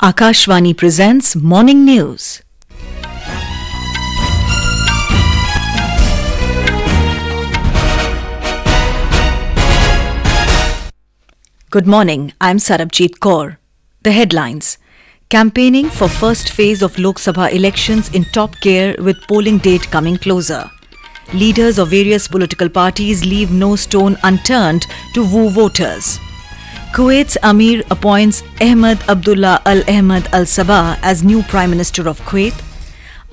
Akashvani presents Morning News. Good morning, I'm Sarabjit Kaur. The headlines. Campaigning for first phase of Lok Sabha elections in top gear with polling date coming closer. Leaders of various political parties leave no stone unturned to woo voters. Kuwait's Emir appoints Ahmad Abdullah al-Ahmad al-Sabah as new Prime Minister of Kuwait.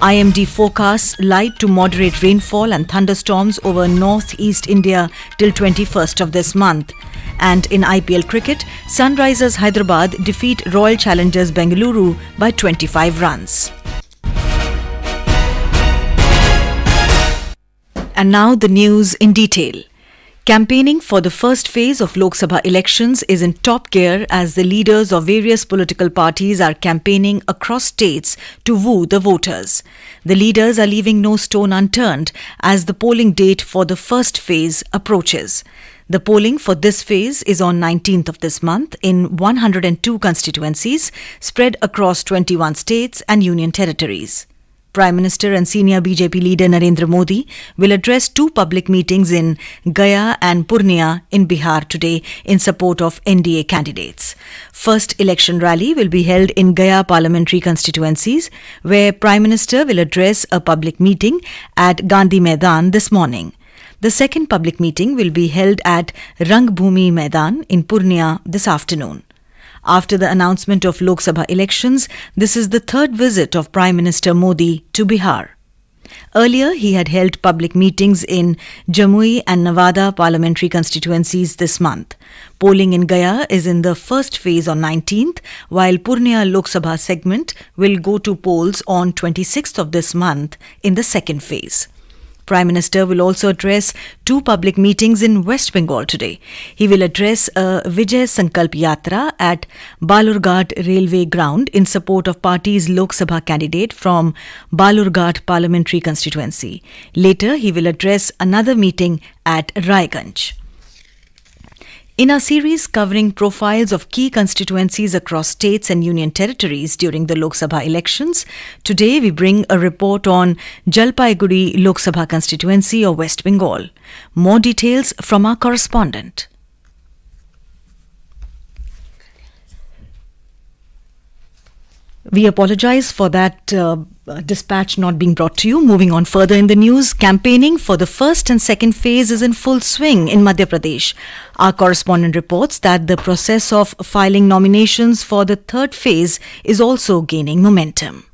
IMD forecasts light to moderate rainfall and thunderstorms over northeast India till 21st of this month. And in IPL Cricket, Sunrisers Hyderabad defeat Royal Challengers Bengaluru by 25 runs. And now the news in detail. Campaigning for the first phase of Lok Sabha elections is in top gear as the leaders of various political parties are campaigning across states to woo the voters. The leaders are leaving no stone unturned as the polling date for the first phase approaches. The polling for this phase is on 19th of this month in 102 constituencies spread across 21 states and union territories. Prime Minister and senior BJP leader Narendra Modi will address two public meetings in Gaya and Purnia in Bihar today in support of NDA candidates. First election rally will be held in Gaya parliamentary constituencies, where Prime Minister will address a public meeting at Gandhi Maidan this morning. The second public meeting will be held at Rangbhumi Maidan in Purnia this afternoon. After the announcement of Lok Sabha elections, this is the third visit of Prime Minister Modi to Bihar. Earlier, he had held public meetings in Jamui and Nevada parliamentary constituencies this month. Polling in Gaya is in the first phase on 19th, while Purnia Lok Sabha segment will go to polls on 26th of this month in the second phase. Prime Minister will also address two public meetings in West Bengal today. He will address a Vijay Sankalp Yatra at Balurghat Railway Ground in support of party's Lok Sabha candidate from Balurghat Parliamentary Constituency. Later, he will address another meeting at Raiganj. In our series covering profiles of key constituencies across states and union territories during the Lok Sabha elections, today we bring a report on Jalpaiguri Lok Sabha constituency of West Bengal. More details from our correspondent. We apologize for that dispatch not being brought to you. Moving on further in the news, campaigning for the first and second phase is in full swing in Madhya Pradesh. Our correspondent reports that the process of filing nominations for the third phase is also gaining momentum.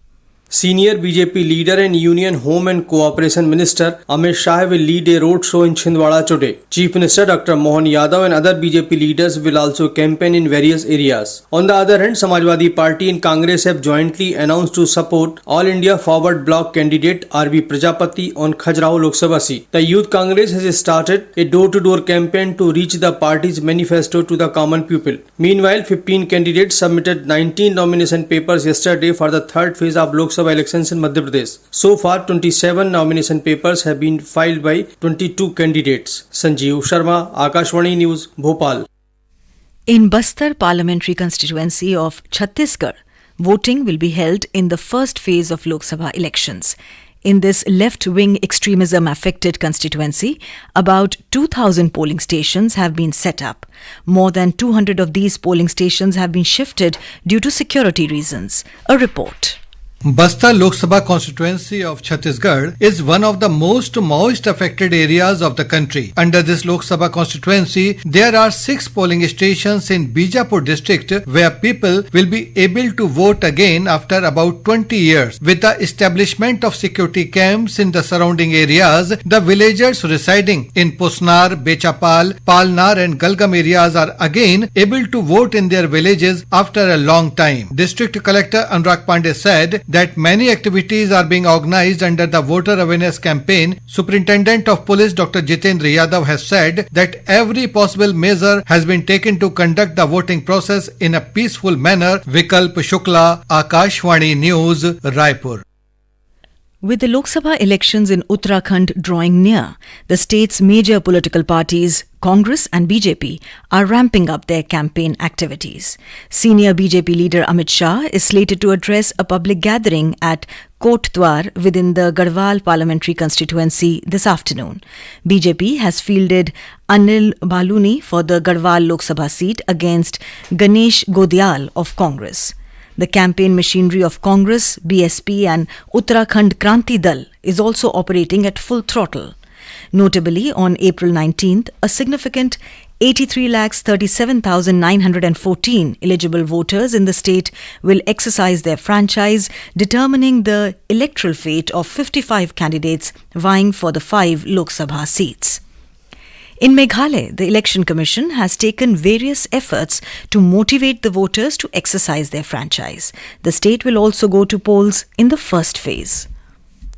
Senior BJP leader and Union Home and Cooperation Minister Amit Shah will lead a roadshow in Chhindwara today. Chief Minister Dr. Mohan Yadav and other BJP leaders will also campaign in various areas. On the other hand, Samajwadi Party and Congress have jointly announced to support All India Forward Bloc candidate RB Prajapati on Khajuraho Lok Sabha seat. The Youth Congress has started a door-to-door campaign to reach the party's manifesto to the common people. Meanwhile, 15 candidates submitted 19 nomination papers yesterday for the third phase of Lok Sabha elections in Madhya Pradesh. So far, 27 nomination papers have been filed by 22 candidates. Sanjeev Sharma, Akashvani News, Bhopal. In Bastar parliamentary constituency of Chhattisgarh, voting will be held in the first phase of Lok Sabha elections. In this left-wing extremism-affected constituency, about 2,000 polling stations have been set up. More than 200 of these polling stations have been shifted due to security reasons. A report. Bastar Lok Sabha constituency of Chhattisgarh is one of the most Maoist affected areas of the country. Under this Lok Sabha constituency, there are 6 polling stations in Bijapur district where people will be able to vote again after about 20 years. With the establishment of security camps in the surrounding areas, the villagers residing in Pusnar, Bechapal, Palnar and Galgam areas are again able to vote in their villages after a long time. District Collector Anurag Pandey said that many activities are being organized under the voter awareness campaign. Superintendent of Police Dr. Jitendra Yadav has said that every possible measure has been taken to conduct the voting process in a peaceful manner. Vikalp Shukla, Akashvani News, Raipur. With the Lok Sabha elections in Uttarakhand drawing near, the state's major political parties, Congress and BJP, are ramping up their campaign activities. Senior BJP leader Amit Shah is slated to address a public gathering at Kotdwar within the Garhwal parliamentary constituency this afternoon. BJP has fielded Anil Baluni for the Garhwal Lok Sabha seat against Ganesh Godial of Congress. The campaign machinery of Congress, BSP and Uttarakhand Kranti Dal is also operating at full throttle. Notably, on April 19th, a significant 83,37,914 eligible voters in the state will exercise their franchise, determining the electoral fate of 55 candidates vying for the 5 Lok Sabha seats. In Meghalaya, the Election Commission has taken various efforts to motivate the voters to exercise their franchise. The state will also go to polls in the first phase.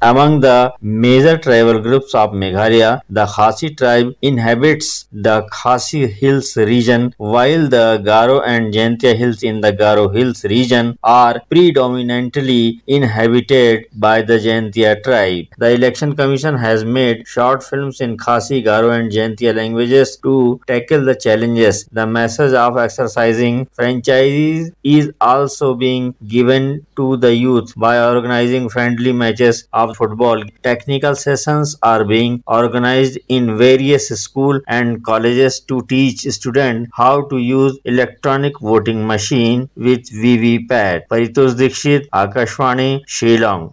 Among the major tribal groups of Meghalaya, the Khasi tribe inhabits the Khasi Hills region, while the Garo and Jaintia Hills in the Garo Hills region are predominantly inhabited by the Jaintia tribe. The Election Commission has made short films in Khasi, Garo and Jaintia languages to tackle the challenges. The message of exercising franchises is also being given to the youth by organizing friendly matches of football. Technical sessions are being organized in various schools and colleges to teach students how to use electronic voting machine with VVPAT. Paritosh Dikshit, Akashvani, Shillong.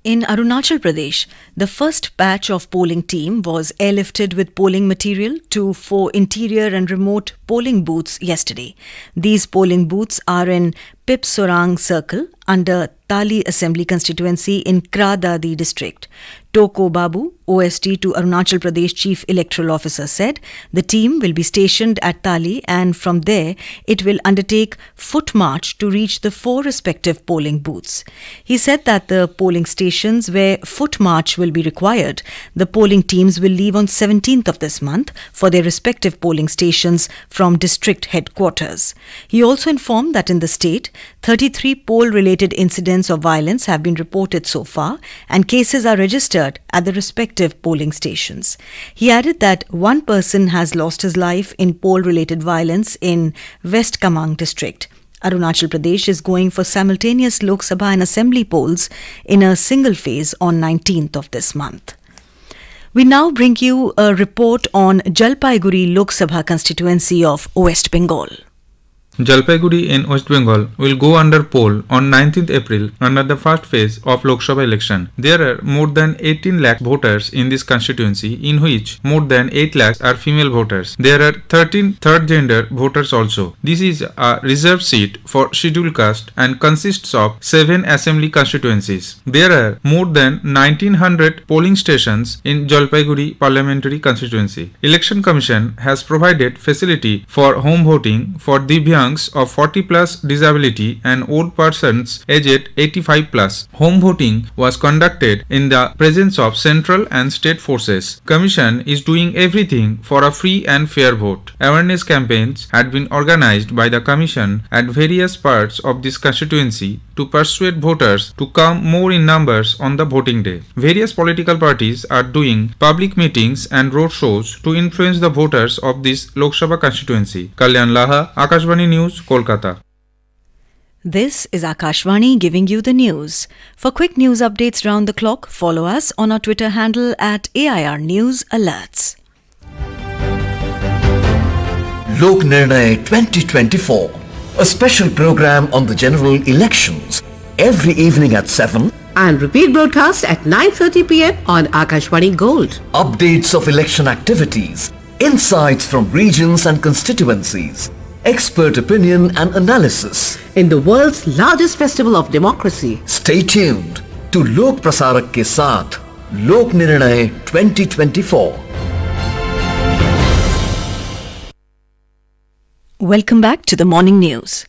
In Arunachal Pradesh, the first batch of polling team was airlifted with polling material to 4 interior and remote polling booths yesterday. These polling booths are in Pipsorang Circle under Tali Assembly constituency in Kradadi district. Toko Babu, OST to Arunachal Pradesh Chief Electoral Officer, said the team will be stationed at Tali and from there it will undertake foot march to reach the 4 respective polling booths. He said that the polling stations where foot march will be required, the polling teams will leave on 17th of this month for their respective polling stations from district headquarters. He also informed that in the state, 33 poll-related incidents of violence have been reported so far and cases are registered at the respective polling stations. He added that one person has lost his life in poll-related violence in West Kamang district. Arunachal Pradesh is going for simultaneous Lok Sabha and Assembly polls in a single phase on 19th of this month. We now bring you a report on Jalpaiguri Lok Sabha constituency of West Bengal. Jalpaiguri in West Bengal will go under poll on 19th April under the first phase of Lok Sabha election. There are more than 18 lakh voters in this constituency, in which more than 8 lakhs are female voters. There are 13 third gender voters also. This is a reserved seat for scheduled caste and consists of 7 assembly constituencies. There are more than 1900 polling stations in Jalpaiguri parliamentary constituency. Election Commission has provided facility for home voting for Divyangs of 40 plus disability and old persons aged 85 plus. Home voting was conducted in the presence of central and state forces. Commission is doing everything for a free and fair vote. Awareness campaigns had been organized by the Commission at various parts of this constituency to persuade voters to come more in numbers on the voting day. Various political parties are doing public meetings and road shows to influence the voters of this Lok Sabha constituency. Kalyan Laha, Akashvani News, Kolkata. This is Akashvani giving you the news. For quick news updates round the clock, follow us on our Twitter handle at AIR News Alerts. Lok Nirnay 2024, a special program on the general elections, every evening at 7 and repeat broadcast at 9:30 p.m. on Akashvani Gold. Updates of election activities, insights from regions and constituencies, expert opinion and analysis. In the world's largest festival of democracy. Stay tuned to Lok Prasarak ke saath, Lok Nirnay 2024. Welcome back to the morning news.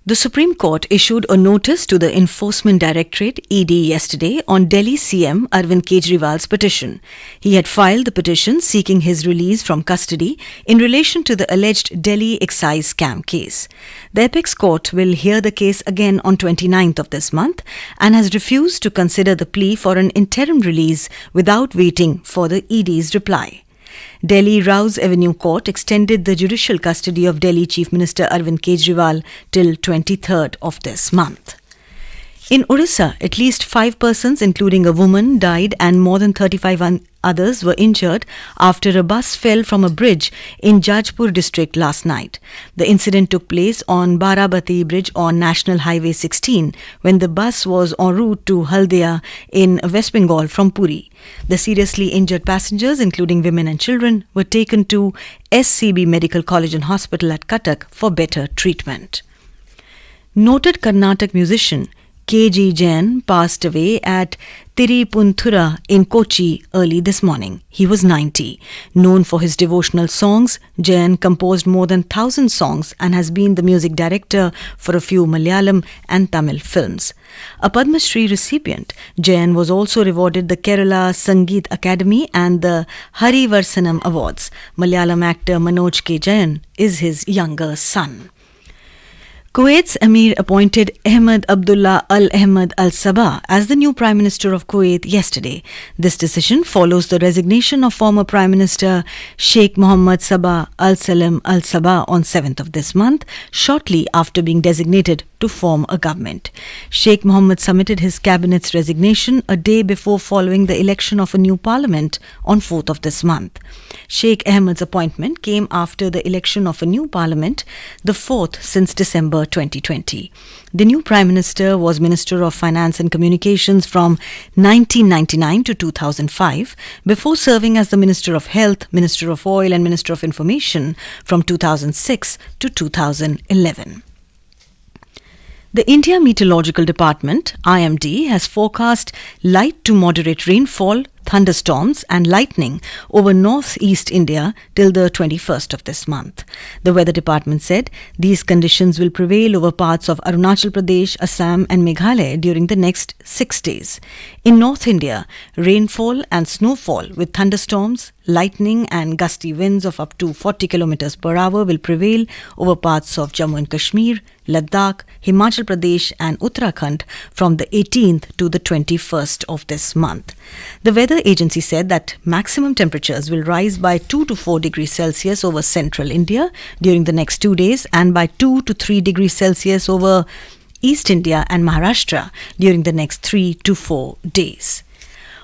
The Supreme Court issued a notice to the Enforcement Directorate (ED) yesterday on Delhi CM Arvind Kejriwal's petition. He had filed the petition seeking his release from custody in relation to the alleged Delhi excise scam case. The Apex Court will hear the case again on 29th of this month and has refused to consider the plea for an interim release without waiting for the ED's reply. Delhi Rouse Avenue Court extended the judicial custody of Delhi Chief Minister Arvind Kejriwal till 23rd of this month. In Orissa, at least 5 persons, including a woman, died and more than 35 others were injured after a bus fell from a bridge in Jalpaiguri district last night. The incident took place on Barabati Bridge on National Highway 16 when the bus was en route to Haldia in West Bengal from Puri. The seriously injured passengers, including women and children, were taken to SCB Medical College and Hospital at Cuttack for better treatment. Noted Carnatic musician K.G. Jain passed away at Tiripunthura in Kochi early this morning. He was 90. Known for his devotional songs, Jain composed more than 1,000 songs and has been the music director for a few Malayalam and Tamil films. A Padma Shri recipient, Jain was also rewarded the Kerala Sangeet Academy and the Hari Varsanam Awards. Malayalam actor Manoj K. Jain is his younger son. Kuwait's Emir appointed Ahmad Abdullah al-Ahmad al-Sabah as the new Prime Minister of Kuwait yesterday. This decision follows the resignation of former Prime Minister Sheikh Mohammed Sabah al-Salim al-Sabah on 7th of this month, shortly after being designated to form a government. Sheikh Mohammed submitted his cabinet's resignation a day before following the election of a new parliament on 4th of this month. Sheikh Ahmed's appointment came after the election of a new parliament, the fourth since December 2020. The new Prime Minister was Minister of Finance and Communications from 1999 to 2005, before serving as the Minister of Health, Minister of Oil and Minister of Information from 2006 to 2011. The India Meteorological Department, IMD, has forecast light to moderate rainfall, thunderstorms and lightning over northeast India till the 21st of this month. The weather department said these conditions will prevail over parts of Arunachal Pradesh, Assam and Meghalaya during the next 6 days. In North India, rainfall and snowfall with thunderstorms, lightning and gusty winds of up to 40 km per hour will prevail over parts of Jammu and Kashmir, Ladakh, Himachal Pradesh and Uttarakhand from the 18th to the 21st of this month. The weather agency said that maximum temperatures will rise by 2 to 4 degrees Celsius over central India during the next 2 days and by 2 to 3 degrees Celsius over East India and Maharashtra during the next 3 to 4 days.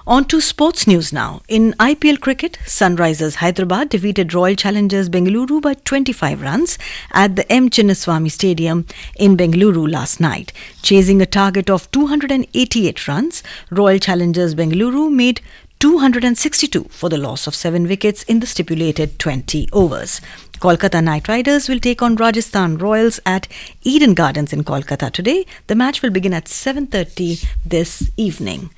On to sports news now. In IPL Cricket, Sunrisers Hyderabad defeated Royal Challengers Bengaluru by 25 runs at the M. Chinnaswamy Stadium in Bengaluru last night. Chasing a target of 288 runs, Royal Challengers Bengaluru made 262 for the loss of 7 wickets in the stipulated 20 overs. Kolkata Knight Riders will take on Rajasthan Royals at Eden Gardens in Kolkata today. The match will begin at 7:30 this evening.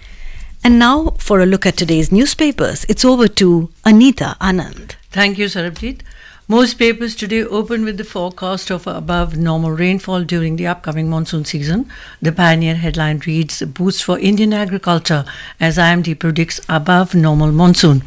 And now for a look at today's newspapers, it's over to Anita Anand. Thank you, Sarabjit. Most papers today open with the forecast of above normal rainfall during the upcoming monsoon season. The Pioneer headline reads, Boost for Indian agriculture as IMD predicts above normal monsoon.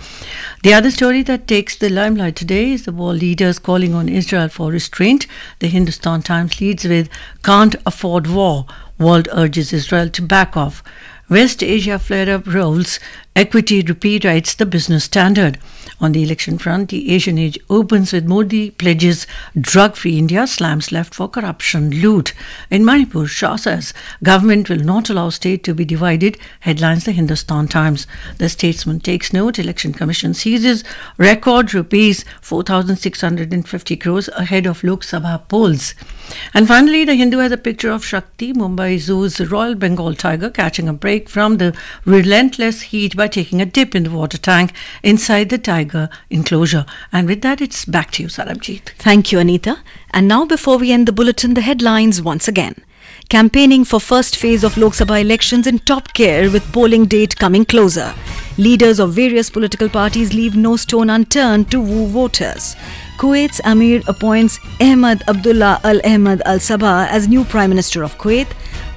The other story that takes the limelight today is the world leaders calling on Israel for restraint. The Hindustan Times leads with, Can't afford war. World urges Israel to back off. West Asia flare-up rolls. Equity rupee writes the Business Standard. On the election front, the Asian Age opens with Modi pledges drug-free India, slams left for corruption, loot. In Manipur, Shah says government will not allow state to be divided, headlines the Hindustan Times. The Statesman takes note, Election Commission seizes record rupees 4,650 crores ahead of Lok Sabha polls. And finally, the Hindu has a picture of Shakti, Mumbai Zoo's Royal Bengal tiger, catching a break from the relentless heat by taking a dip in the water tank inside the tiger enclosure. And with that, it's back to you, Sarabjit. Thank you, Anita. And now, before we end the bulletin, the headlines once again. Campaigning for first phase of Lok Sabha elections in top gear with polling date coming closer. Leaders of various political parties leave no stone unturned to woo voters. Kuwait's Emir appoints Ahmad Abdullah al-Ahmad al-Sabah as new Prime Minister of Kuwait.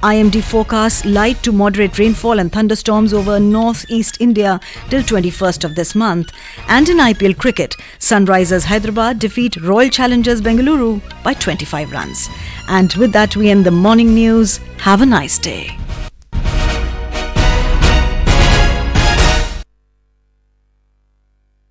IMD forecasts light to moderate rainfall and thunderstorms over northeast India till 21st of this month. And in IPL cricket, Sunrisers Hyderabad defeat Royal Challengers Bengaluru by 25 runs. And with that, we end the morning news. Have a nice day.